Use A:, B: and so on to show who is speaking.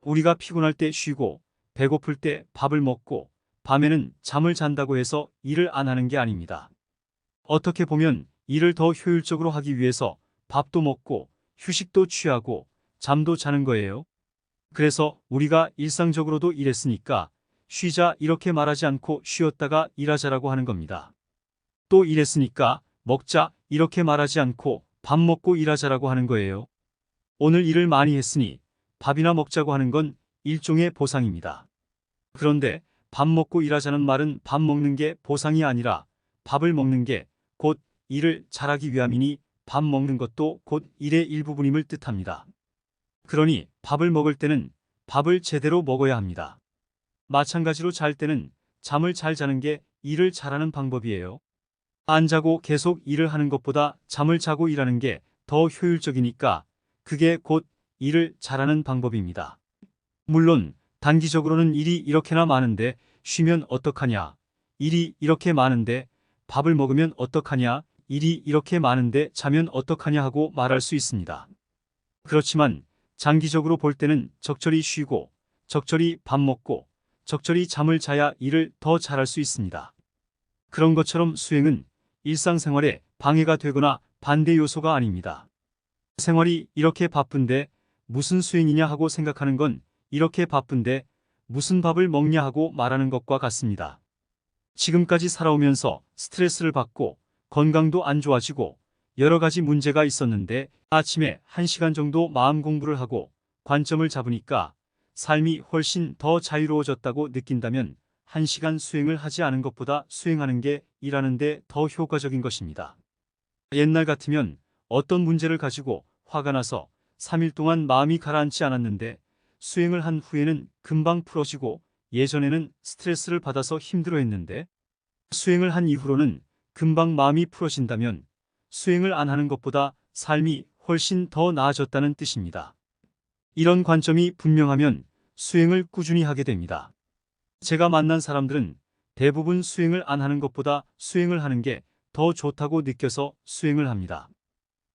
A: 우리가 피곤할 때 쉬고 배고플 때 밥을 먹고 밤에는 잠을 잔다고 해서 일을 안 하는 게 아닙니다. 어떻게 보면 일을 더 효율적으로 하기 위해서 밥도 먹고 휴식도 취하고 잠도 자는 거예요. 그래서 우리가 일상적으로도 일했으니까 쉬자 이렇게 말하지 않고 쉬었다가 일하자라고 하는 겁니다. 또 일했으니까 먹자 이렇게 말하지 않고 밥 먹고 일하자라고 하는 거예요. 오늘 일을 많이 했으니 밥이나 먹자고 하는 건 일종의 보상입니다. 그런데 밥 먹고 일하자는 말은 밥 먹는 게 보상이 아니라 밥을 먹는 게 곧 일을 잘하기 위함이니 밥 먹는 것도 곧 일의 일부분임을 뜻합니다. 그러니 밥을 먹을 때는 밥을 제대로 먹어야 합니다. 마찬가지로 잘 때는 잠을 잘 자는 게 일을 잘하는 방법이에요. 안 자고 계속 일을 하는 것보다 잠을 자고 일하는 게 더 효율적이니까 그게 곧 일을 잘하는 방법입니다. 물론 단기적으로는 일이 이렇게나 많은데 쉬면 어떡하냐, 일이 이렇게 많은데 밥을 먹으면 어떡하냐, 일이 이렇게 많은데 자면 어떡하냐 하고 말할 수 있습니다. 그렇지만 장기적으로 볼 때는 적절히 쉬고 적절히 밥 먹고 적절히 잠을 자야 일을 더 잘할 수 있습니다. 그런 것처럼 수행은 일상생활에 방해가 되거나 반대 요소가 아닙니다. 생활이 이렇게 바쁜데 무슨 수행이냐 하고 생각하는 건 이렇게 바쁜데 무슨 밥을 먹냐 하고 말하는 것과 같습니다. 지금까지 살아오면서 스트레스를 받고 건강도 안 좋아지고 여러 가지 문제가 있었는데 아침에 1시간 정도 마음 공부를 하고 관점을 잡으니까 삶이 훨씬 더 자유로워졌다고 느낀다면 1시간 수행을 하지 않은 것보다 수행하는 게 일하는데 더 효과적인 것입니다. 옛날 같으면 어떤 문제를 가지고 화가 나서 3일 동안 마음이 가라앉지 않았는데 수행을 한 후에는 금방 풀어지고 예전에는 스트레스를 받아서 힘들어했는데 수행을 한 이후로는 금방 마음이 풀어진다면 수행을 안 하는 것보다 삶이 훨씬 더 나아졌다는 뜻입니다. 이런 관점이 분명하면 수행을 꾸준히 하게 됩니다. 제가 만난 사람들은 대부분 수행을 안 하는 것보다 수행을 하는 게 더 좋다고 느껴서 수행을 합니다.